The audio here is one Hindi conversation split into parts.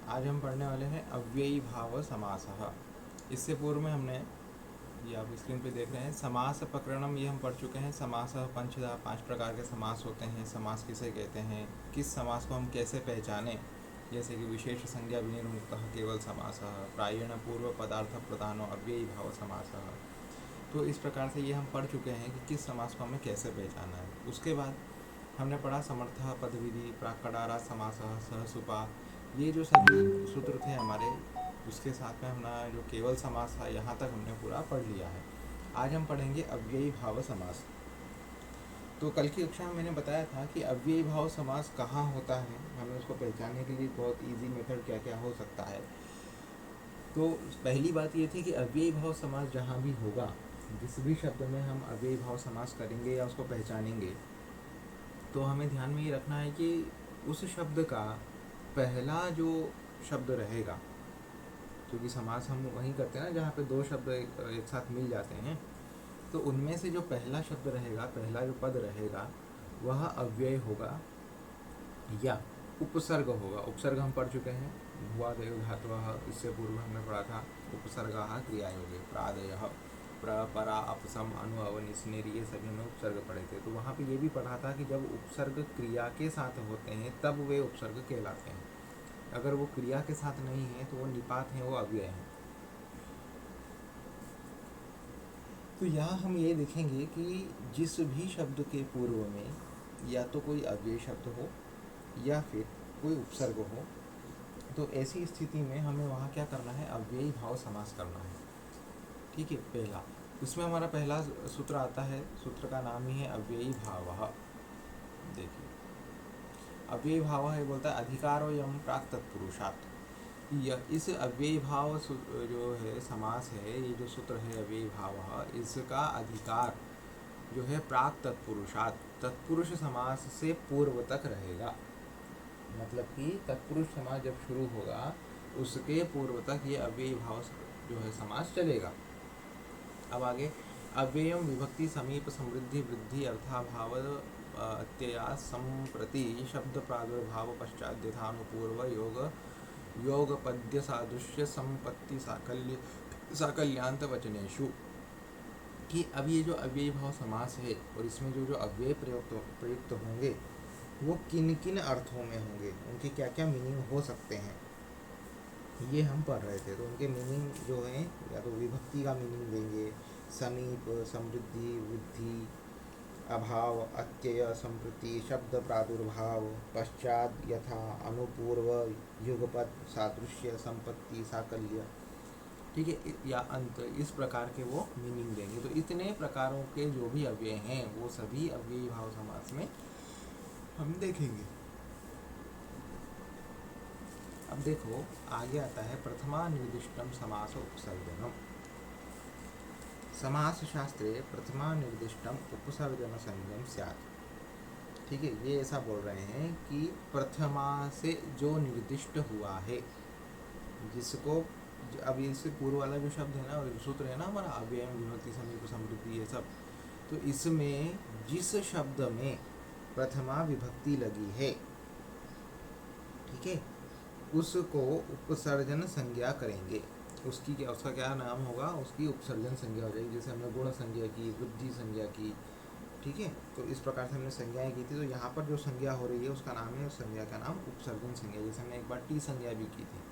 आज हम पढ़ने वाले हैं अव्ययी भाव समासः। इससे पूर्व में हमने, ये आप स्क्रीन पे देख रहे हैं, समास प्रकरणम, ये हम पढ़ चुके हैं। समासः पंचधा, 5 प्रकार के समास होते हैं। समास किसे कहते हैं, किस समास को हम कैसे पहचानें, जैसे कि विशेष संज्ञा विनिर्मुक्तः केवल समासः, प्रायेण पूर्व पदार्थ प्रधानो अव्ययी भाव समासः। तो इस प्रकार से ये हम पढ़ चुके हैं कि किस समास को हमें कैसे पहचाना है। उसके बाद हमने पढ़ा समर्थः, पदविधि, प्राकडारा समासः, सहसुपा, ये जो सभी सूत्र थे हमारे, उसके साथ में हमारा जो केवल समास था, यहाँ तक हमने पूरा पढ़ लिया है। आज हम पढ़ेंगे अव्ययी भाव समास। तो कल की कक्षा में मैंने बताया था कि अव्ययी भाव समास कहाँ होता है, हमें उसको पहचानने के लिए बहुत इजी मेथड क्या क्या हो सकता है। तो पहली बात ये थी कि अव्ययी भाव समास जहाँ भी होगा, जिस भी शब्द में हम अव्ययी भाव समास करेंगे या उसको पहचानेंगे, तो हमें ध्यान में ये रखना है कि उस शब्द का पहला जो शब्द रहेगा, क्योंकि समास हम वहीं करते हैं ना जहाँ पे दो शब्द एक साथ मिल जाते हैं, तो उनमें से जो पहला शब्द रहेगा, पहला जो पद रहेगा, वह अव्यय होगा या उपसर्ग होगा। उपसर्ग हम पढ़ चुके हैं, भुवादयो धातवः, इससे पूर्व हमने पढ़ा था उपसर्गाः क्रियायोगे, प्रादयः, प्र, परा, अपसम, अनु, अवन, स्नेर, ये सभी हमने उपसर्ग पढ़े थे। तो वहाँ पे ये भी पढ़ा था कि जब उपसर्ग क्रिया के साथ होते हैं तब वे उपसर्ग कहलाते हैं। अगर वो क्रिया के साथ नहीं है तो वो निपात हैं, वो अव्यय हैं। तो यहाँ हम ये देखेंगे कि जिस भी शब्द के पूर्व में या तो कोई अव्यय शब्द हो या फिर कोई उपसर्ग हो, तो ऐसी स्थिति में हमें वहाँ क्या करना है, अव्ययी भाव समास करना है। ठीक है, पहला, उसमें हमारा पहला सूत्र आता है, सूत्र का नाम ही है अव्ययी भावः। देखिए, अव्ययी भाव है, बोलता है अधिकारो यम प्राक तत्पुरुषात्। इस अव्ययी भाव जो है समास है, ये जो सूत्र है अव्ययी भाव, इसका अधिकार जो है प्राक तत्पुरुषात्, तत्पुरुष समास से पूर्व तक रहेगा। मतलब कि तत्पुरुष समास जब शुरू होगा उसके पूर्व तक ये अव्ययी भाव जो है समास चलेगा। अब आगे, अव्ययम विभक्ति समीप समृद्धि वृद्धि अर्थाभाव अत्यया संप्रति शब्द प्रादुर्भाव पश्चात यथानुपूर्व योग पद्य सादृश्य संपत्ति साकल्यांत वचनेषु। कि अब ये जो अव्ययी भाव समास है और इसमें जो अव्यय प्रयुक्त होंगे वो किन किन अर्थों में होंगे, उनके क्या क्या मीनिंग हो सकते हैं, ये हम पढ़ रहे थे। तो उनके मीनिंग जो हैं, या तो विभक्ति का मीनिंग देंगे, समीप, समृद्धि, वृद्धि, अभाव, अत्यय, संप्रति, शब्द प्रादुर्भाव, पश्चात, यथा, अनुपूर्व, युगपद, सादृश्य, संपत्ति, साकल्य, ठीक है, या अंत, इस प्रकार के वो मीनिंग देंगे। तो इतने प्रकारों के जो भी अव्यय हैं वो सभी अव्ययी भाव समास में हम देखेंगे। अब देखो, आगे आता है प्रथमा निर्दिष्टम समास उपसर्जनम। समास शास्त्रे प्रथमा निर्दिष्टम उपसर्जन संज्ञम स्यात्। ठीक है, ये ऐसा बोल रहे हैं कि प्रथमा से जो निर्दिष्ट हुआ है, जिसको अब इससे पूर्व वाला जो शब्द है ना, और सूत्र है ना हमारा अव्ययम विभक्ति समीप समृद्धि, ये सब, तो इसमें जिस शब्द में प्रथमा विभक्ति लगी है, ठीक है, उसको उपसर्जन संज्ञा करेंगे। उसका क्या नाम होगा, उसकी उपसर्जन संज्ञा हो जाएगी। जैसे हमने गुण संज्ञा की, वृद्धि संज्ञा की, ठीक है, तो इस प्रकार से हमने संज्ञाएं की थी। तो यहाँ पर जो संज्ञा हो रही है उसका नाम है, उस संज्ञा का नाम उपसर्जन संज्ञा। जैसे हमने एक बार टी संज्ञा भी की थी।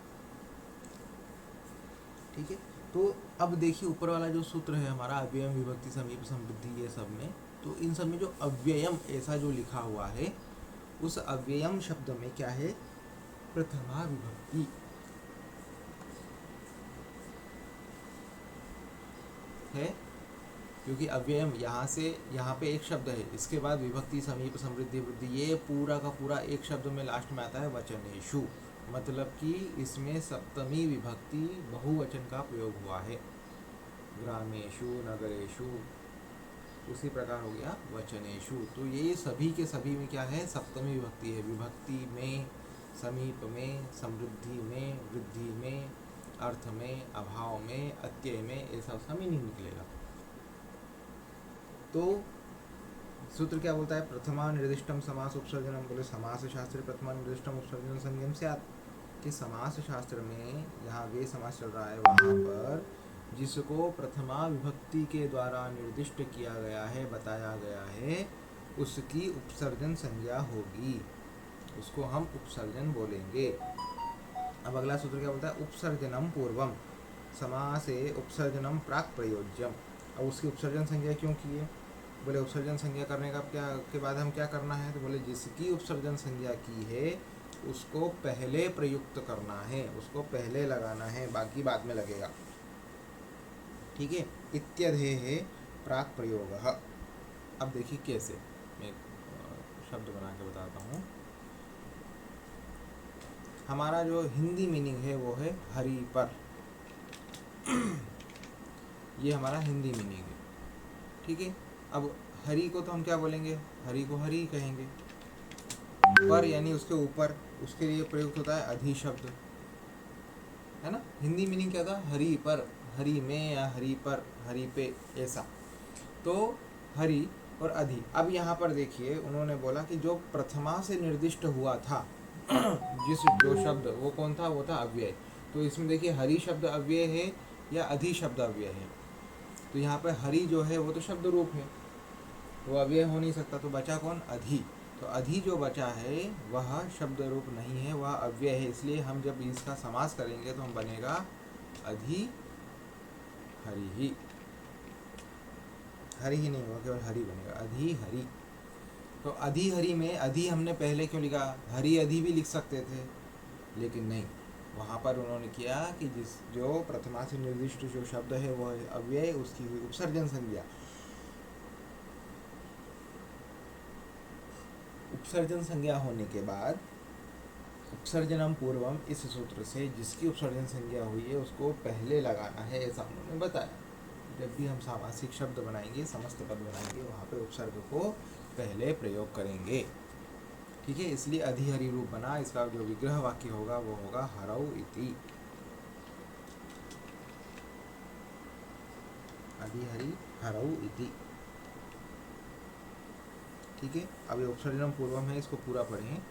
ठीक है, तो अब देखिए ऊपर वाला जो सूत्र है हमारा अव्ययम विभक्ति समीप समृद्धि, ये सब में, तो इन सब में जो अव्ययम ऐसा जो लिखा हुआ है, उस अव्ययम शब्द में क्या है, प्रथमा विभक्ति है। क्योंकि अव्ययम यहाँ पे एक शब्द है, इसके बाद विभक्ति समीप समृद्धि वृद्धि, ये पूरा का पूरा एक शब्द में लास्ट में आता है वचनेषु। मतलब कि इसमें सप्तमी विभक्ति बहुवचन का प्रयोग हुआ है, ग्रामेषु, नगरेषु, उसी प्रकार हो गया वचनेषु। तो ये सभी के सभी में क्या है, सप्तमी विभक्ति है। विभक्ति में, समीप में, समृद्धि में, वृद्धि में, अर्थ में, अभाव में, अत्यय में, ऐसा उसका मीनिंग निकलेगा। तो सूत्र क्या बोलता है, प्रथमा निर्दिष्टम समास उपसर्जनम, बोले समास शास्त्र प्रथमा निर्दिष्टम उपसर्जन संज्ञम स्यात्। कि समास शास्त्र में जहाँ वे समास चल रहा है वहाँ पर जिसको प्रथमा विभक्ति के द्वारा निर्दिष्ट किया गया है, बताया गया है, उसकी उपसर्जन संज्ञा होगी, उसको हम उपसर्जन बोलेंगे। अब अगला सूत्र क्या बोलता है? उपसर्जनम पूर्वम समासे उपसर्जनम प्राक प्रयोज्यम। अब उसकी उपसर्जन संज्ञा क्यों की है? बोले उपसर्जन संज्ञा करने का क्या के बाद हम क्या करना है? तो बोले जिसकी उपसर्जन संज्ञा की है उसको पहले प्रयुक्त करना है, उसको पहले लगाना है, बाकी बाद में लगेगा। ठीक है, इत्यधे है प्राक प्रयोग। अब देखिए कैसे, मैं शब्द बना के बताता हूँ। हमारा जो हिंदी मीनिंग है वो है हरि पर। ये हमारा हिंदी मीनिंग है। ठीक है, अब हरि को तो हम क्या बोलेंगे? हरि को हरि कहेंगे। पर यानी उसके ऊपर, उसके लिए प्रयुक्त होता है अधि शब्द, है ना। हिंदी मीनिंग क्या था? हरि पर, हरि में या हरि पर, हरि पे, ऐसा। तो हरि और अधि। अब यहाँ पर देखिए उन्होंने बोला कि जो प्रथमा से निर्दिष्ट हुआ था जो शब्द, वो कौन था? वो था अव्यय। तो इसमें देखिए हरि शब्द अव्यय है या अधि शब्द अव्यय है? तो यहाँ पर हरि जो है वो तो शब्द रूप है, वो अव्यय हो नहीं सकता। तो बचा कौन? अधि। तो अधि जो बचा है वह शब्द रूप नहीं है, वह अव्यय है। इसलिए हम जब इसका समास करेंगे तो हम बनेगा अधि हरि ही। हरि ही नहीं होगा, केवल हरि बनेगा, अधि हरि। तो अधि हरि में अधि हमने पहले क्यों लिखा? हरि अधि भी लिख सकते थे, लेकिन नहीं, वहाँ पर उन्होंने किया कि जो प्रथमा से निर्दिष्ट जो शब्द है वह अव्यय, उसकी हुई उपसर्जन संज्ञा। उपसर्जन संज्ञा होने के बाद उपसर्जनम पूर्वम, इस सूत्र से जिसकी उपसर्जन संज्ञा हुई है उसको पहले लगाना है, ऐसा उन्होंने बताया। जब भी हम सामासिक शब्द बनाएंगे, समस्त पद बनाएंगे, वहाँ पे उपसर्ग को पहले प्रयोग करेंगे। ठीक है, इसलिए अधिहरि रूप बना। इसका जो विग्रह वाक्य होगा वो होगा हरौ इति। अधिहरि हरौ इति। ठीक है, अब ये उपसर्जनम पूर्वम है, इसको पूरा पढ़ें।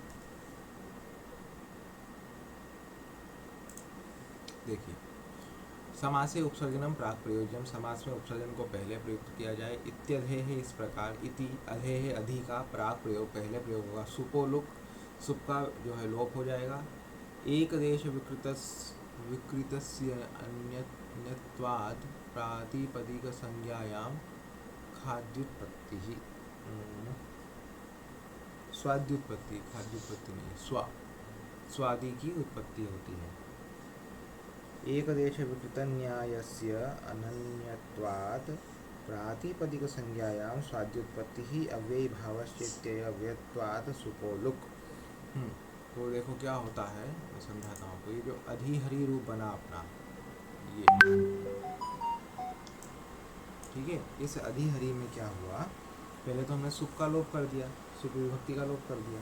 देखिए, समासे उपसर्जनम प्राक प्रयोज्यम, समास में उपसर्जन को पहले प्रयुक्त किया जाए। इत्यधे है, इस प्रकार। इति अधे है, अधि का प्राक प्रयोग पहले प्रयोग होगा। सुपो लुक, सुप का जो है लोप हो जाएगा। एक देश विकृतस्य अन्यत्वात् प्रातिपदिक संज्ञायाम खाद्युत्पत्ति ही, स्वाद्युत्पत्ति, खाद्युत्पत्ति नहीं, स्वादि की उत्पत्ति होती है। एक देश विकृत न्यायस्य अनन्यत्वात् प्रातिपदिक संज्ञायाम स्वाद्युत्पत्ति ही अव्ययी भावश्चेत्यय अव्ययत्वात् सुपोलुक। तो देखो क्या होता है, मैं समझाता हूँ। तो ये जो अधिहरि रूप बना अपना, ये ठीक है, इस अधिहरि में क्या हुआ? पहले तो हमने सुप का लोप कर दिया, सुप विभक्ति का लोप कर दिया।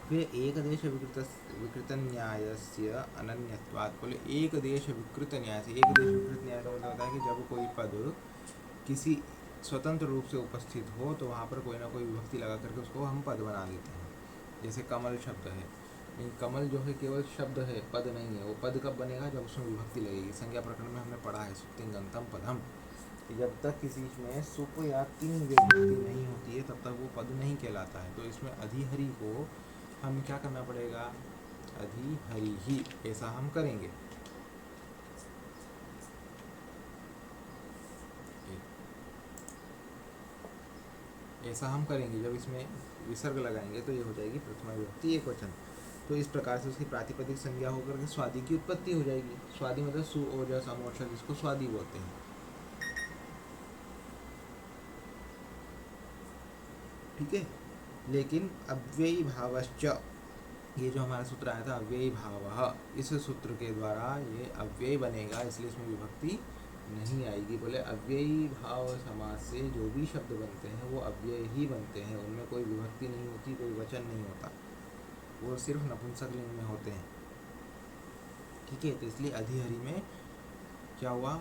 फिर एक देश विकृत न्यायस्य अनन्यत्वात्, बोले एक देश विकृत न्याय से। एक देश विकृत न्याय का मतलब होता है कि जब कोई पद किसी स्वतंत्र रूप से उपस्थित हो तो वहाँ पर कोई ना कोई विभक्ति लगा करके उसको हम पद बना देते हैं। जैसे कमल शब्द है, लेकिन कमल जो है केवल शब्द है, पद नहीं है। वो पद कब बनेगा? जब उसमें विभक्ति लगेगी। संज्ञा प्रकरण में हमने पढ़ा है सुप्तिंगंतम पदम, जब तक किसी में सुप या तिंग विभक्ति नहीं होती है तब तक वो पद नहीं कहलाता है। तो इसमें अधिहरि को हम क्या करना पड़ेगा? अधिहरि ही, ऐसा हम करेंगे। ऐसा हम करेंगे, जब इसमें विसर्ग लगाएंगे तो ये हो जाएगी प्रथमा विभक्ति एक वचन। तो इस प्रकार से उसकी प्रातिपदिक संज्ञा होकर के स्वादि की उत्पत्ति हो जाएगी। स्वादि मतलब सु ओजस अमोर्षक, जिसको स्वादि बोलते हैं। ठीक है, लेकिन अव्ययी भावश्च, ये जो हमारा सूत्र आया था अव्ययी भाव, इस सूत्र के द्वारा ये अव्यय बनेगा, इसलिए इसमें विभक्ति नहीं आएगी। बोले अव्ययी भाव समास से जो भी शब्द बनते हैं वो अव्यय ही बनते हैं, उनमें कोई विभक्ति नहीं होती, कोई वचन नहीं होता, वो सिर्फ नपुंसक लिंग में होते हैं। ठीक है, तो इसलिए अधिहरि में क्या हुआ?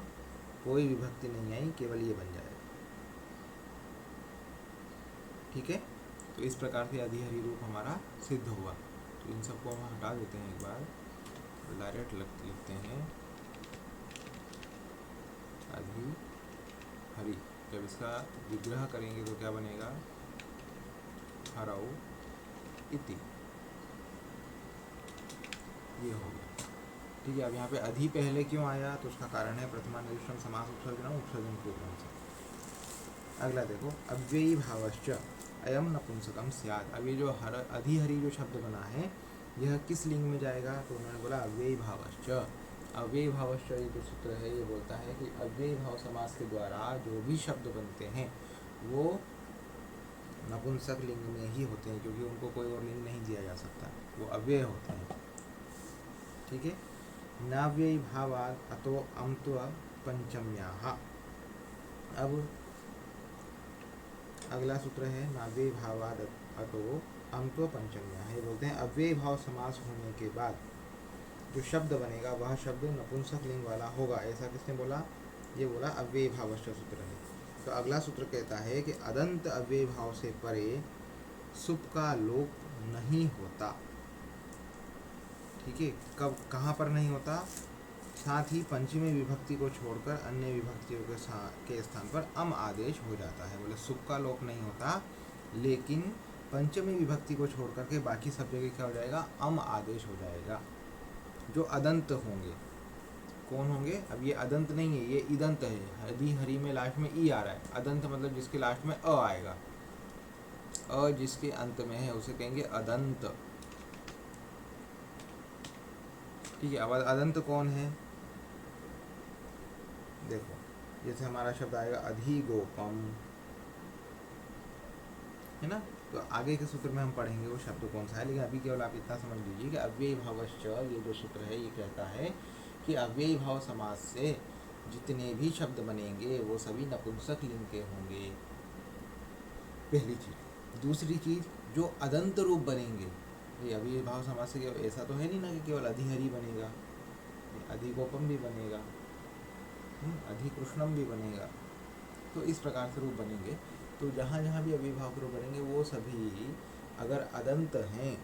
कोई विभक्ति नहीं आई, केवल ये बन जाएगा। ठीक है, तो इस प्रकार से अधिहरि रूप हमारा सिद्ध हुआ। तो इन सबको हम हटा देते हैं एक बार। डायरेक्ट लिखते हैं अधि हरि। जब इसका विग्रह करेंगे तो क्या बनेगा, हरौ इति, ये हो गया। ठीक है, अब यहाँ पे अधि पहले क्यों आया, तो उसका कारण है प्रथमा निर्दिष्टम समास उपसर्जनम उपसर्जन पूर्वम से। अगला देखो, अव्ययी भावश्च अयम नपुंसकम स्यात्। अब ये जो अधि हरि जो शब्द बना है यह किस लिंग में जाएगा, तो उन्होंने बोला अव्ययी भावश्च। अव्ययी भावश्च ये जो सूत्र है ये बोलता है कि अव्ययी भाव समास के द्वारा जो भी शब्द बनते हैं वो नपुंसक लिंग में ही होते हैं, क्योंकि उनको कोई और लिंग नहीं दिया जा सकता, वो अव्यय होते हैं। ठीक है, नाव्ययी भावात् अतो अम्त्व पंचम्याः। अब अगला सूत्र है नाव्ययी भावात् अतो अम्त्व पंचम्याः। ये बोलते हैं अव्ययी भाव समास होने के बाद जो शब्द बनेगा वह शब्द नपुंसक लिंग वाला होगा। ऐसा किसने बोला, ये बोला अव्ययी भावश्च सूत्र है। तो अगला सूत्र कहता है कि अदंत अव्ययी भाव से परे सुप का लोप नहीं होता। ठीक है, कब कहाँ पर नहीं होता, साथ ही पंचमी विभक्ति को छोड़कर अन्य विभक्तियों के स्थान पर अम आदेश हो जाता है। बोले सुप का लोप नहीं होता, लेकिन पंचमी विभक्ति को छोड़कर के बाकी सब जगह क्या हो जाएगा, अम आदेश हो जाएगा। जो अदंत होंगे, कौन होंगे, अब ये अदंत नहीं है, ये इदंत है। हरि हरि में लास्ट में ई आ रहा है। अदंत मतलब जिसके लास्ट में अ आएगा, अ जिसके अंत में है उसे कहेंगे अदंत। ठीक है, अब अदंत कौन है, देखो जैसे हमारा शब्द आएगा अधिगोपम, है ना। तो आगे के सूत्र में हम पढ़ेंगे वो शब्द कौन सा है, लेकिन अभी केवल आप इतना समझ लीजिए कि अव्ययी भावश्च ये जो सूत्र है ये कहता है कि अव्ययी भाव समास से जितने भी शब्द बनेंगे वो सभी नपुंसक लिंग के होंगे, पहली चीज। दूसरी चीज, जो अदंत रूप बनेंगे, ये अव्ययी भाव समास से ऐसा तो है नहीं ना कि केवल अधिहरि बनेगा, अधिगोपम भी बनेगा, अधिकृष्णम भी बनेगा। तो इस प्रकार से रूप बनेंगे। तो जहाँ जहाँ भी अव्ययी रूप बनेंगे वो सभी अगर अदंत हैं,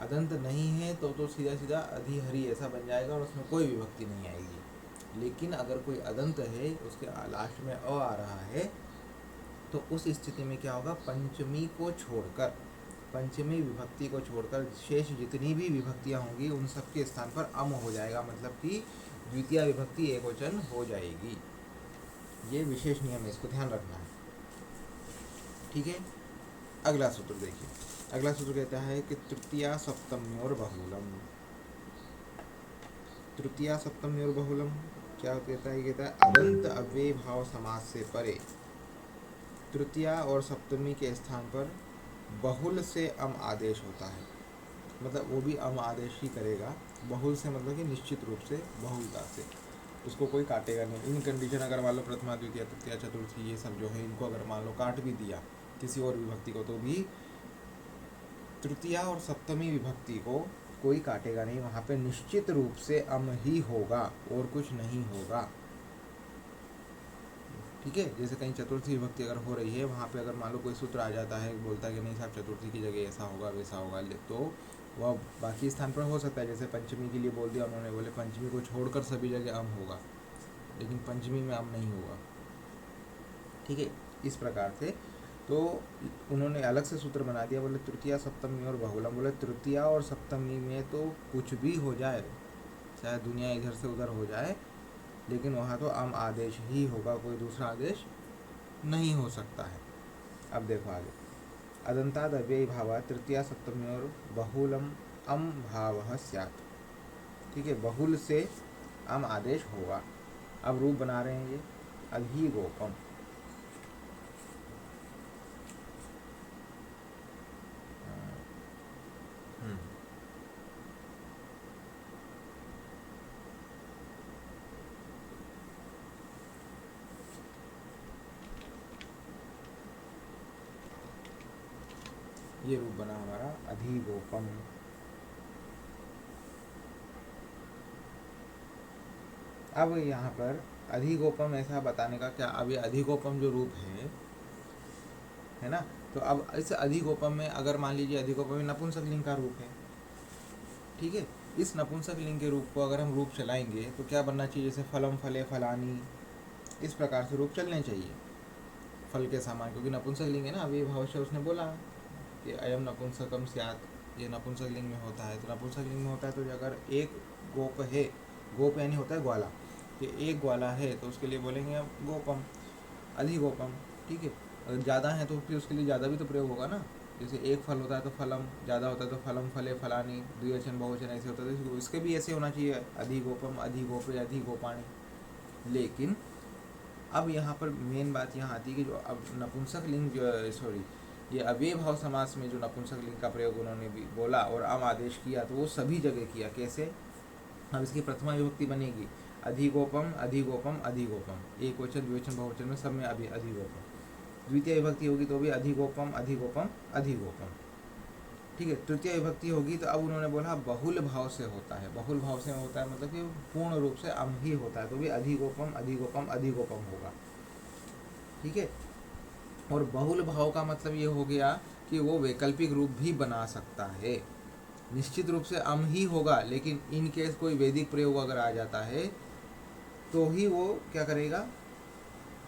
अदंत नहीं है तो सीधा सीधा अधिहरि ऐसा बन जाएगा और उसमें कोई विभक्ति नहीं आएगी। लेकिन अगर कोई अदंत है, उसके लास्ट में अ आ रहा है, तो उस स्थिति में क्या होगा, पंचमी को छोड़कर, पंचमी विभक्ति को छोड़कर शेष जितनी भी विभक्तियाँ होंगी उन सब के स्थान पर अम हो जाएगा, मतलब कि द्वितीय विभक्ति एकवचन हो जाएगी। ये विशेष नियम है, इसको ध्यान रखना है। ठीक है, अगला सूत्र देखिए। अगला सूत्र कहता है कि तृतीया सप्तम्योर बहुलम। तृतीया सप्तम्योर बहुलम क्या कहता है, कहता है अदंत अव्ययी भाव समास से परे तृतीया और सप्तमी के स्थान पर बहुल से अम आदेश होता है। मतलब वो भी अम आदेश ही करेगा। बहुल से मतलब कि निश्चित रूप से, बहुलता से, उसको कोई काटेगा नहीं। इन कंडीशन अगर मान लो प्रथमा द्वितीय तृतीया चतुर्थी ये सब जो है इनको अगर मान लो काट भी दिया किसी और विभक्ति को, तो भी तृतीया और सप्तमी विभक्ति को कोई काटेगा नहीं, वहाँ पे निश्चित रूप से अम ही होगा और कुछ नहीं होगा। ठीक है, जैसे कहीं चतुर्थी विभक्ति अगर हो रही है, वहाँ पे अगर मान लो कोई सूत्र आ जाता है, बोलता है कि नहीं साहब चतुर्थी की जगह ऐसा होगा वैसा होगा, तो वह बाकी स्थान पर हो सकता है। जैसे पंचमी के लिए बोल दिया उन्होंने, बोले पंचमी को छोड़कर सभी जगह अम होगा, लेकिन पंचमी में अम नहीं होगा। ठीक है, इस प्रकार से तो उन्होंने अलग से सूत्र बना दिया, बोले तृतीया सप्तमी और बहुलम। बोले तृतीया और सप्तमी में तो कुछ भी हो जाए, चाहे दुनिया इधर से उधर हो जाए, लेकिन वहाँ तो अम आदेश ही होगा, कोई दूसरा आदेश नहीं हो सकता है। अब देखो आगे, अदंताद अव्ययी भावा तृतीया सप्तमी और बहुलम अम भाव स्यात्। ठीक है, बहुल से अम आदेश होगा। अब रूप बना रहे हैं ये अधिगोपम। ये रूप बना हमारा अधिगोपम। अब यहाँ पर अधिगोपम ऐसा बताने का क्या, अब ये अधिगोपम जो रूप है ना, तो अब इस अधिगोपम में अगर मान लीजिए अधिगोपम में नपुंसक लिंग का रूप है, ठीक है, इस नपुंसक लिंग के रूप को अगर हम रूप चलाएंगे तो क्या बनना चाहिए, जैसे फलम फले फलानी, इस प्रकार से रूप चलने चाहिए फल के समान, क्योंकि नपुंसक लिंग है ना। अभी भाव से उसने बोला कि अयम नपुंसकम स्यात्, ये नपुंसक लिंग में होता है। तो नपुंसक लिंग में होता है तो अगर एक गोप है, गोप यानी होता है ग्वाला, कि एक ग्वाला है तो उसके लिए बोलेंगे हम गोपम, अधिगोपम। ठीक है, अगर ज़्यादा है तो फिर उसके लिए ज़्यादा भी तो प्रयोग होगा ना। जैसे एक फल होता है तो फलम, ज़्यादा होता है तो फलम फले फलानी, द्विवचन बहुवचन ऐसे होता है, तो इसके भी ऐसे होना चाहिए, अधिगोपम अधिगोपे अधिगोपाणी। लेकिन अब यहाँ पर मेन बात यहाँ आती है कि जो अब नपुंसक लिंग जो ये अव्यय भाव समास में जो नपुंसक लिंग का प्रयोग उन्होंने भी बोला और अम आदेश किया, तो वो सभी जगह किया। कैसे? अब इसकी प्रथमा विभक्ति बनेगी अधिगोपम अधिगोपम अधिगोपम, एक वचन द्विवचन बहुवचन में सब में अभी अधिगोपम। द्वितीय विभक्ति होगी तो भी अधिगोपम अधिगोपम अधिगोपम। ठीक है, तृतीय विभक्ति होगी तो अब उन्होंने बोला बहुल भाव से होता है। बहुल भाव से होता है मतलब कि पूर्ण रूप से अम ही होता है, तो भी अधिगोपम अधिगोपम अधिगोपम होगा। ठीक है, और बहुल भाव का मतलब ये हो गया कि वो वैकल्पिक रूप भी बना सकता है। निश्चित रूप से अम ही होगा, लेकिन इन केस कोई वैदिक प्रयोग अगर आ जाता है तो ही वो क्या करेगा,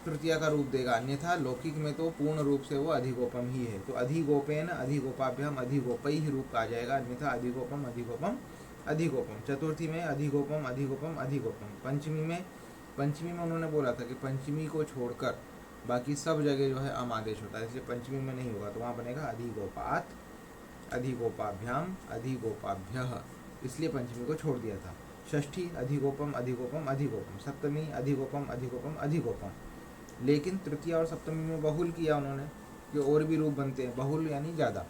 तृतीया का रूप देगा, अन्यथा लौकिक में तो पूर्ण रूप से वो अधिगोपम ही है। तो अधिगोपेन अधिगोपाभ्याम अधिगोपई ही रूप आ जाएगा, अन्यथा अधिगोपम अधिगोपम अधिगोपम। चतुर्थी में अधिगोपम अधिगोपम अधिगोपम। पंचमी में उन्होंने बोला था कि पंचमी को छोड़कर बाकी सब जगह जो है अम आदेश होता है, इसलिए पंचमी में नहीं होगा, तो वहाँ बनेगा अधिगोपात अधिगोपाभ्याम अधिगोपाभ्यः, इसलिए पंचमी को छोड़ दिया था। षष्ठी अधिगोपम अधिगोपम अधिगोपम। सप्तमी अधिगोपम अधिगोपम अधिगोपम। लेकिन तृतीया और सप्तमी में बहुल किया उन्होंने, कि और भी रूप बनते हैं, बहुल यानी ज़्यादा,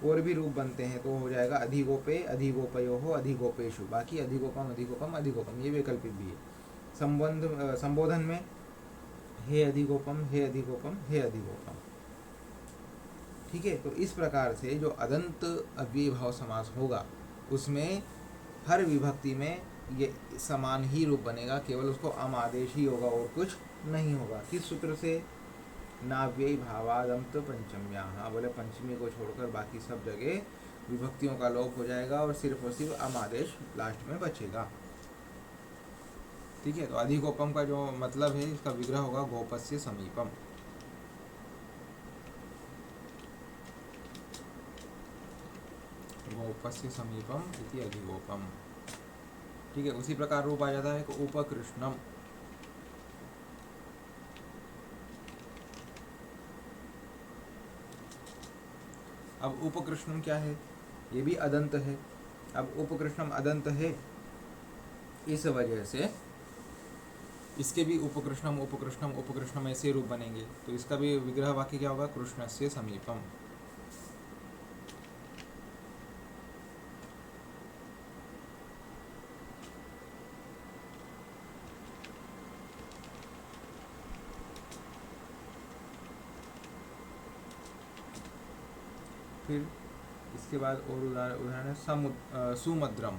और भी रूप बनते हैं, तो हो जाएगा अधिगोपे अधिगोपयो हो अधिगोपेशु। बाकी अधिगोपम अधिगोपम अधिगोपम ये वैकल्पिक भी है। संबोधन में हे अधिगोपम हे अधिगोपम हे अधिगोपम। ठीक है, तो इस प्रकार से जो अदंत अव्ययी भाव समास होगा उसमें हर विभक्ति में ये समान ही रूप बनेगा, केवल उसको अम आदेश ही होगा और कुछ नहीं होगा। किस सूत्र से? नाव्ययी भावादंत पंचम्या। हाँ, बोले पंचमी को छोड़कर बाकी सब जगह विभक्तियों का लोप हो जाएगा और सिर्फ अम आदेश लास्ट में बचेगा। ठीक है, तो अधिगोपम का जो मतलब है इसका विग्रह होगा गोपस्य समीपम। गोपस्य समीपम इति अधिगोपम। ठीक है, उसी प्रकार रूप आ जाता है कि उपकृष्णम। अब उपकृष्णम क्या है? ये भी अदंत है। अब उपकृष्णम अदंत है, इस वजह से इसके भी उपकृष्णम उपकृष्णम उपकृष्णम ऐसे रूप बनेंगे, तो इसका भी विग्रह वाक्य क्या होगा? कृष्णस्य समीपम। फिर इसके बाद और उदाहरण है सुमद्रम।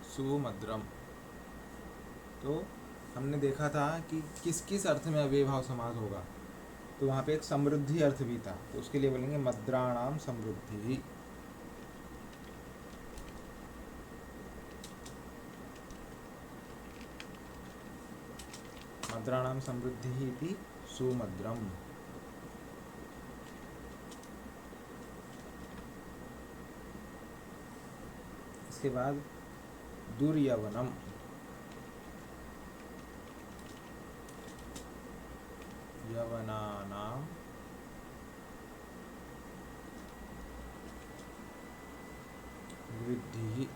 सुमद्रम, तो हमने देखा था कि किस किस अर्थ में अव्यय भाव समास होगा, तो वहाँ पे एक समृद्धि अर्थ भी था, तो उसके लिए बोलेंगे मद्राणाम समृद्धि। मद्राणाम समृद्धि इति सुमद्रम। इसके बाद दुर्यवनम। यवनानाम वृद्धि।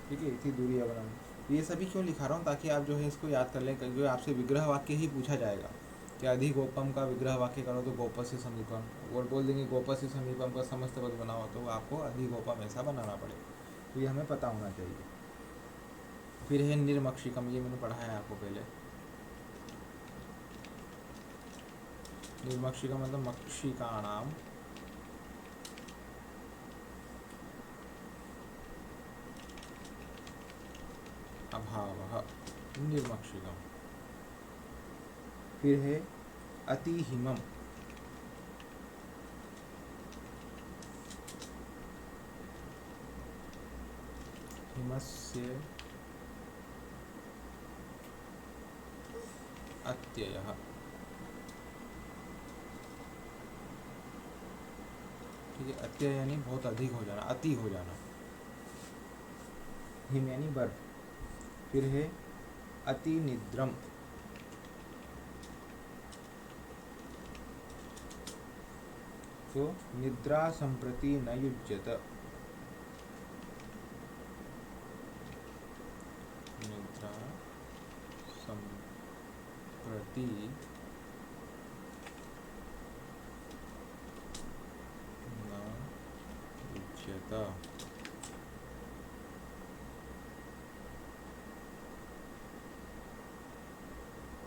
ठीक है, इति दुर्यवनम। ये सभी क्यों लिखा रहा हूँ? ताकि आप जो है इसको याद कर लें, क्योंकि आपसे विग्रह वाक्य ही पूछा जाएगा कि अधिगोपम का विग्रह वाक्य करो तो गोपस्य समीपम, और बोल देंगे गोपस्य समीपम का समस्त पद बनाओ, तो आपको अधिगोपम ऐसा बनाना पड़ेगा, तो ये हमें पता होना चाहिए। फिर है निर्मक्षिकम, ये मैंने पढ़ाया आपको पहले। निर्मक्षिकम मतलब मक्षिकाणाम अभावः निर्मक्षिकम। फिर है अति हिमम, हिमस्य अत्ययः। ठीक है, अत्यय यानी बहुत अधिक हो जाना, अति हो जाना। हिम यानी बर्फ। फिर है अति निद्रम, तो निद्रा संप्रति न युज्यत, निद्रा संप्रति न युज्यत।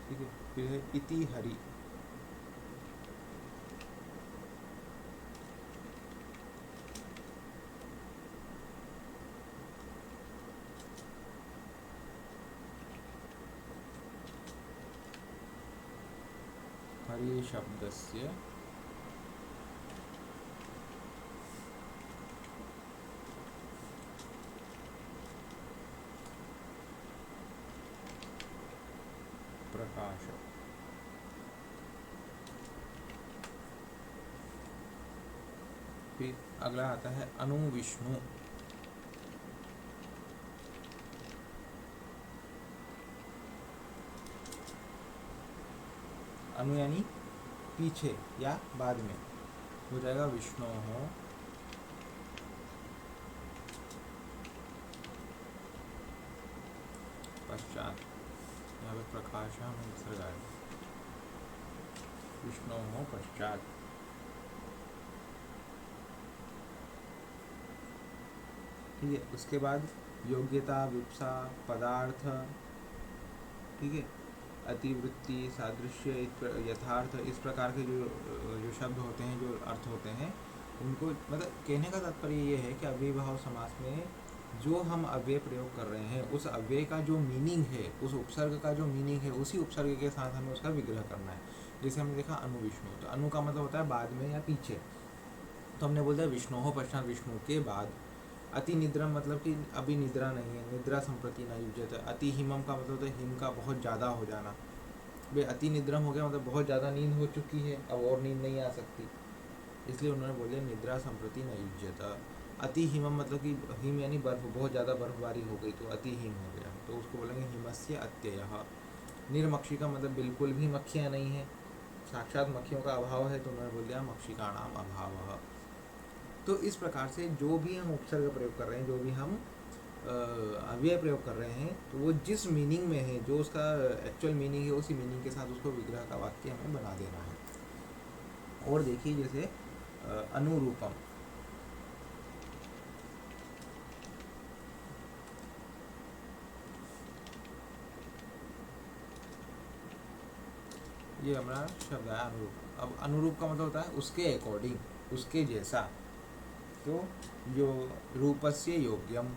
ठीक है, फिर है इति हरि, हरि शब्दस्य प्रकाश। फिर अगला आता है अनुविष्णु, अनु यानी पीछे या बाद में, हो जाएगा विष्णु हो पश्चात, यहाँ पे प्रकाश हमें विसर्ग आएगा, विष्णु हो पश्चात। ठीक है, उसके बाद योग्यता, विप्सा, पदार्थ, ठीक है, अतिवृत्ति, सादृश्य, यथार्थ, इस प्रकार के जो शब्द होते हैं, जो अर्थ होते हैं, उनको मतलब कहने का तात्पर्य ये है कि अव्ययभाव समास में जो हम अव्यय प्रयोग कर रहे हैं, उस अव्यय का जो मीनिंग है, उस उपसर्ग का जो मीनिंग है, उसी उपसर्ग के साथ हमें उसका विग्रह करना है। जैसे हमने देखा अनुविष्णु, तो अनु का मतलब होता है बाद में या पीछे, तो हमने बोल दिया विष्णु हो पश्चात, विष्णु के बाद। अति निद्रा मतलब कि अभी निद्रा नहीं है, निद्रा संप्रति न युज्यत। अति हिमम का मतलब होता है हिम का बहुत ज़्यादा हो जाना, भाई अति निद्रम हो गया मतलब बहुत ज़्यादा नींद हो चुकी है, अब और नींद नहीं आ सकती, इसलिए उन्होंने बोले निद्रा संप्रति न युज्यत। अति हिमम मतलब कि हिम यानी बर्फ, बहुत ज़्यादा बर्फबारी हो गई तो अति हिम हो गया, तो उसको बोलेंगे हिमस्य अत्ययः। निर्मक्षिका मतलब बिल्कुल भी मक्खियाँ नहीं है, साक्षात मक्खियों का अभाव है, तो उन्होंने बोल दिया मक्षिकाणाम अभावः। तो इस प्रकार से जो भी हम उपसर्ग प्रयोग कर रहे हैं, जो भी हम अव्यय प्रयोग कर रहे हैं, तो वो जिस मीनिंग में है, जो उसका एक्चुअल मीनिंग है, उसी मीनिंग के साथ उसको विग्रह का वाक्य हमें बना देना है। और देखिए जैसे अनुरूपम, ये हमारा शब्द है अनुरूप। अब अनुरूप का मतलब होता है उसके अकॉर्डिंग, उसके जैसा, तो जो रूपस्य योग्यम,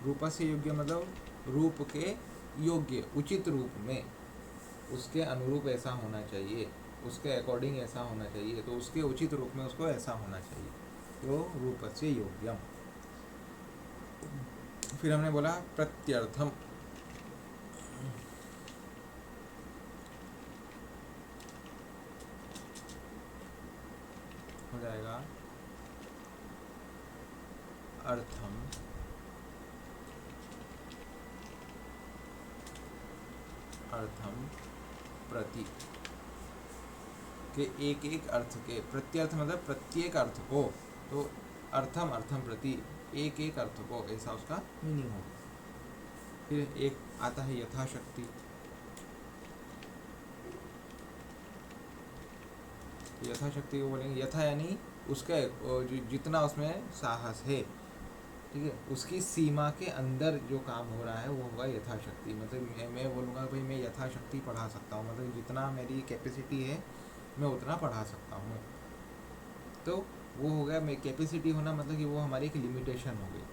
रूपस्य योग्य मतलब रूप के योग्य, उचित रूप में, उसके अनुरूप ऐसा होना चाहिए, उसके अकॉर्डिंग ऐसा होना चाहिए, तो उसके उचित रूप में उसको ऐसा होना चाहिए, तो रूपस्य योग्यम। फिर हमने बोला प्रत्यर्थम, हो जाएगा अर्थम, अर्थम प्रति के एक एक अर्थ के, प्रत्यर्थ मतलब प्रत्येक अर्थ को, तो अर्थम अर्थम प्रति एक एक अर्थ को, ऐसा उसका मीनिंग होगा। फिर एक आता है यथाशक्ति, यथाशक्ति को बोलेंगे यथा यानी उसका जितना उसमें साहस है, ठीक है, उसकी सीमा के अंदर जो काम हो रहा है वो होगा यथाशक्ति। मतलब मैं बोलूँगा भाई मैं यथाशक्ति पढ़ा सकता हूँ, मतलब जितना मेरी कैपेसिटी है मैं उतना पढ़ा सकता हूँ, तो वो हो गया। मैं कैपेसिटी होना मतलब कि वो हमारी एक लिमिटेशन हो गई,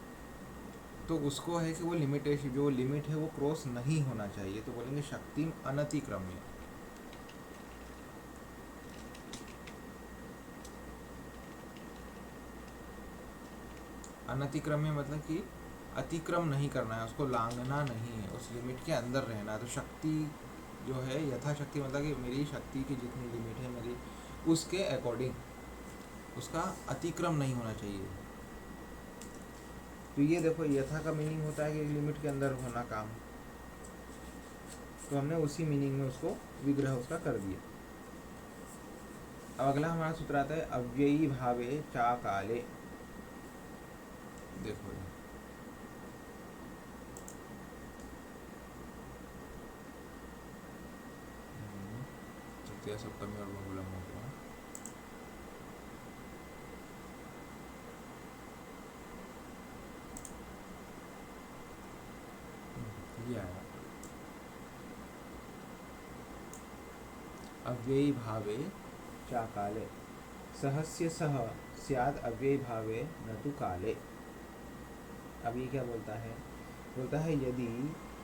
तो उसको है कि वो लिमिटेशन, जो लिमिट है वो क्रॉस नहीं होना चाहिए, तो बोलेंगे शक्तिम अनतिक्रम्य। अनतिक्रम्य मतलब कि अतिक्रम नहीं करना है, उसको लांघना नहीं है, उस लिमिट के अंदर रहना है। तो शक्ति जो है यथाशक्ति मतलब कि मेरी शक्ति की जितनी लिमिट है मेरी, उसके अकॉर्डिंग उसका अतिक्रम नहीं होना चाहिए। तो ये देखो, यथा का मीनिंग होता है कि एक लिमिट के अंदर होना काम, तो हमने उसी मीनिंग में उसको विग्रह उसका कर दिया। अब अगला हमारा सूत्र आता है अव्ययी भावे चा काले। देखो तृतीय सप्तमी और बहुलम हो गया। ये आया अव्ययी भावे चा काले, सहस्य सह स्याद अव्ययी भावे न तो काले। अब ये क्या बोलता है? बोलता है यदि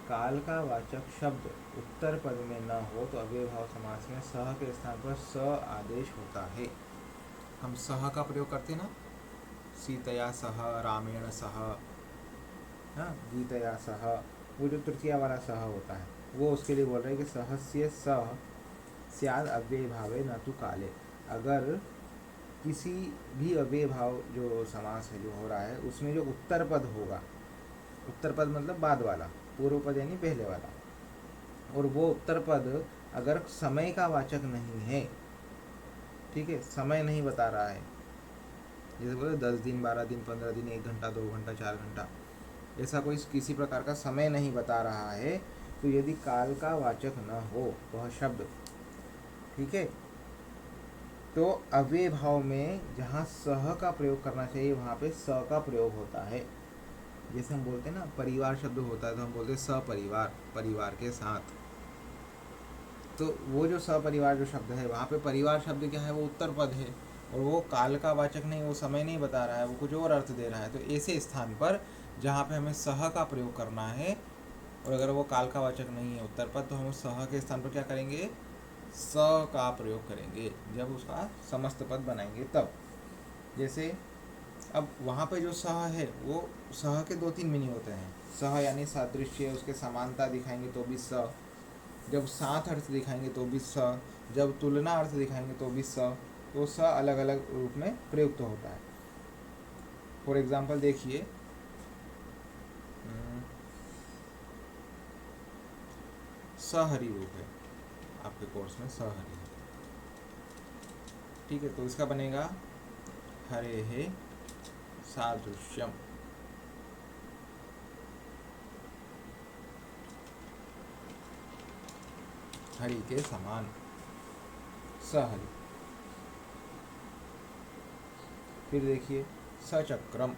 काल का वाचक शब्द उत्तर पद में न हो तो अव्यय भाव समास में सह के स्थान पर स आदेश होता है। हम सह का प्रयोग करते ना, सीतया सह, रामेण सह, हाँ, गीतया सह, वो जो तृतीया वाला सह होता है वो उसके लिए बोल रहे हैं कि सहस्य सह स्याद अव्यय भावे न तो काले। अगर किसी भी अव्यय भाव जो समास है जो हो रहा है उसमें जो उत्तर पद होगा, उत्तर पद मतलब बाद वाला, पूर्व पद यानी पहले वाला, और वो उत्तर पद अगर समय का वाचक नहीं है, ठीक है, समय नहीं बता रहा है, जैसे बोले 10 दिन, 12 दिन, 15 दिन, 1 घंटा, 2 घंटा, 4 घंटा, ऐसा कोई किसी प्रकार का समय नहीं बता रहा है, तो यदि काल का वाचक न हो वह शब्द, ठीक है, तो अव्यय भाव में जहाँ सह का प्रयोग करना चाहिए वहाँ पे स का प्रयोग होता है। जैसे हम बोलते हैं ना परिवार शब्द होता है तो हम बोलते हैं सपरिवार, परिवार के साथ। तो वो जो सपरिवार जो शब्द है वहाँ पे परिवार शब्द क्या है, वो उत्तर पद है और वो काल का वाचक नहीं, वो समय नहीं बता रहा है, वो कुछ और अर्थ दे रहा है। तो ऐसे स्थान पर जहाँ पे हमें सह का प्रयोग करना है और अगर वो काल का वाचक नहीं है उत्तर पद, तो हम उस सह के स्थान पर क्या करेंगे, स का प्रयोग करेंगे जब उसका समस्त पद बनाएंगे तब। जैसे अब वहाँ पे जो सह है वो सह के 2-3 मीनिंग होते हैं। सह यानी सादृश्य, उसके समानता दिखाएंगे तो भी स, जब साथ अर्थ दिखाएंगे तो भी स, जब तुलना अर्थ दिखाएंगे तो भी स, तो स अलग अलग रूप में प्रयुक्त होता है। फॉर एग्जाम्पल देखिए, सहरी रूप है आपके कोर्स में, सहरी, ठीक है, तो इसका बनेगा हरे हे सादृश्यम, हरि के समान, सहरि। फिर देखिए सचक्रम,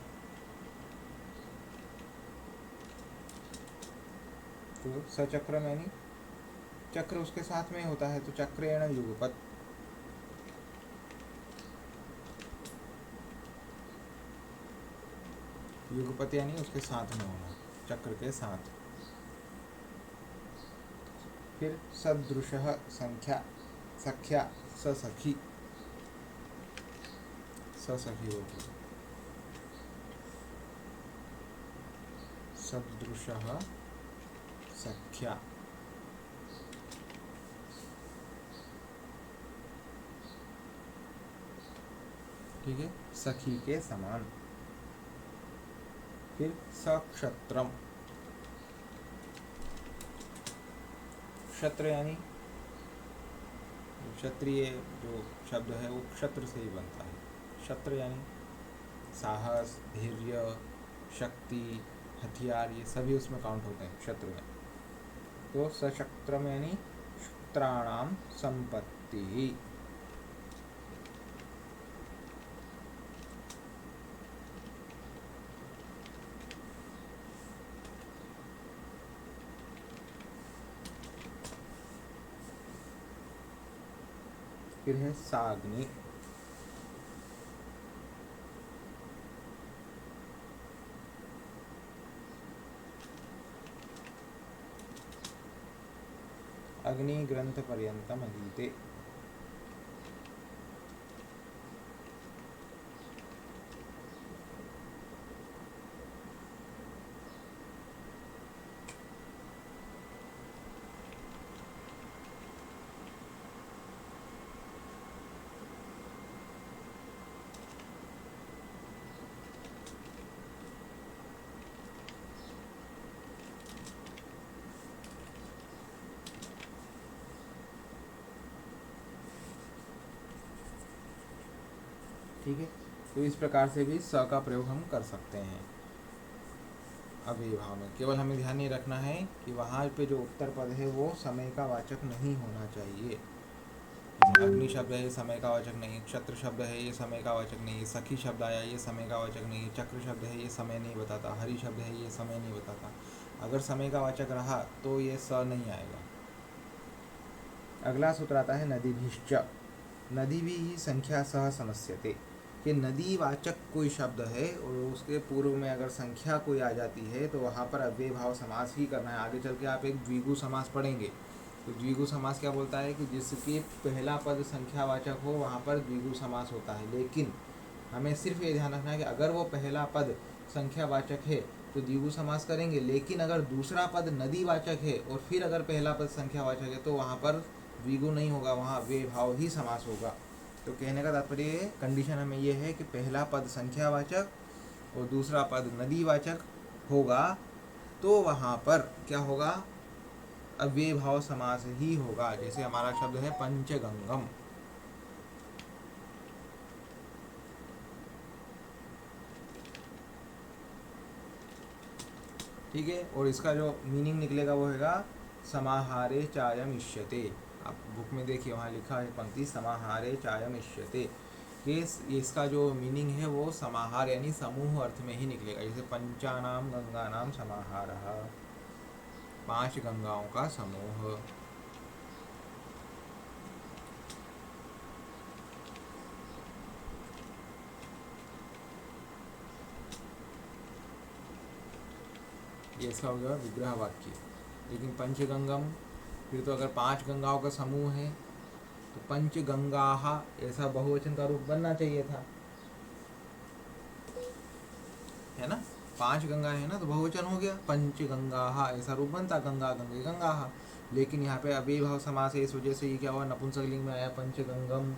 तो सचक्रम यानी चक्र उसके साथ में होता है, तो चक्रेण युगपत, युगपत यानी उसके साथ में होना, चक्र के साथ। फिर सदृशः संख्या, सख्या, ससखी, ससखी होगी, सदृशः सख्या, ठीक है, सखी के समान। फिर सक्षत्रम, क्षत्र यानी क्षत्रिय जो शब्द है वो क्षत्र से ही बनता है। क्षत्र यानी साहस, धैर्य, शक्ति, हथियार, ये सभी उसमें काउंट होते हैं क्षत्र में। तो सशक्त्रम यानी क्षत्राणाम संपत्ति। फिर है साग्नि, अग्निग्रन्थपर्यन्तम् अधीते। ठीक है, तो इस प्रकार से भी स का प्रयोग हम कर सकते हैं अव्ययभाव में। केवल हमें ध्यान ये रखना है कि वहाँ पे जो उत्तर पद है वो समय का वाचक नहीं होना चाहिए। अग्नि शब्द है, ये समय का वाचक नहीं है। क्षत्र शब्द है, ये समय का वाचक नहीं है। सखी शब्द आया, ये समय का वाचक नहीं है। चक्र शब्द है, ये समय नहीं बताता। हरि शब्द है, ये समय नहीं बताता। अगर समय का वाचक रहा तो ये स नहीं आएगा। अगला सूत्र आता है नदीभिश्च। नदी भी ही संख्या सह समस्यते, कि नदी वाचक कोई शब्द है और उसके पूर्व में अगर संख्या कोई आ जाती है तो वहाँ पर अव्ययभाव समास ही करना है। आगे चल के आप एक द्विगु समास पढ़ेंगे, तो द्विगु समास क्या बोलता है कि जिसके पहला पद संख्यावाचक हो वहाँ पर द्विगु समास होता है। लेकिन हमें सिर्फ ये ध्यान रखना है कि अगर वो पहला पद संख्यावाचक है तो द्विगु समास करेंगे, लेकिन अगर दूसरा पद नदीवाचक है और फिर अगर पहला पद संख्यावाचक है तो वहाँ पर द्विगु नहीं होगा, वहाँ अव्ययभाव ही समास होगा। तो कहने का तात्पर्य कंडीशन हमें ये है कि पहला पद संख्यावाचक और दूसरा पद नदीवाचक होगा तो वहाँ पर क्या होगा, अव्ययभाव समास ही होगा। जैसे हमारा शब्द है पंचगंगम, ठीक है, और इसका जो मीनिंग निकलेगा वो होगा समाहारे चायम इष्यते। आप बुक में देखिए वहाँ लिखा है पंक्ति समाहारे चायम इष्यते, कि इसका जो मीनिंग है वो समाहार यानी समूह अर्थ में ही निकलेगा। जैसे पंचानाम गंगानाम समाहारः, 5 गंगाओं का समूह। ये इसका हो गया विग्रह वाक्य। लेकिन पंचगंगम, फिर तो अगर 5 गंगाओं का समूह है तो पंचगंगाः ऐसा बहुवचन का रूप बनना चाहिए था, है ना। 5 गंगा है ना तो बहुवचन हो गया, पंचगंगाः ऐसा रूप बनता, गंगा गंगे गंगाः। लेकिन यहाँ पे अव्ययभाव समास है, इस वजह से ये क्या हुआ, नपुंसकलिंग में आया पंचगंगम।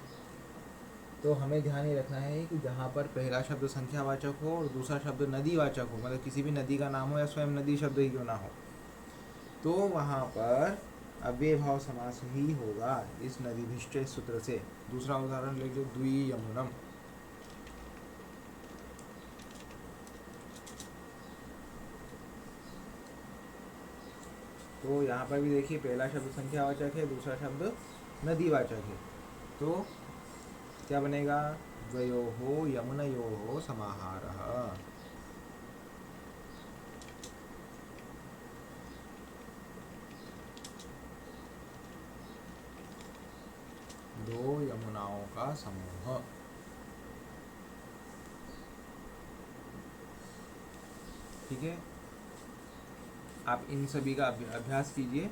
तो हमें ध्यान ये रखना है कि जहाँ पर पहला शब्द संख्यावाचक हो और दूसरा शब्द नदीवाचक हो, मतलब किसी भी नदी का नाम हो या स्वयं नदी शब्द ही क्यों ना हो, तो वहाँ पर अव्ययभाव समास ही होगा इस नदीभिश्च सूत्र से। दूसरा उदाहरण ले लो, द्वियमुनम। तो यहाँ पर भी देखिए पहला शब्द संख्यावाचक है, दूसरा शब्द नदीवाचक है, तो क्या बनेगा, द्वयोः यमुनयोः समाहारः। दो यमुनाओं का समूह। ठीक है, आप इन सभी का अभ्यास कीजिए।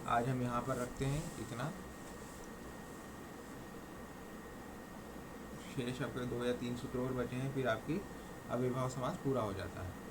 आज हम यहाँ पर रखते हैं इतना। शेष आपके 2 या 3 सूत्र और बचे हैं, फिर आपकी अव्ययभाव समास पूरा हो जाता है।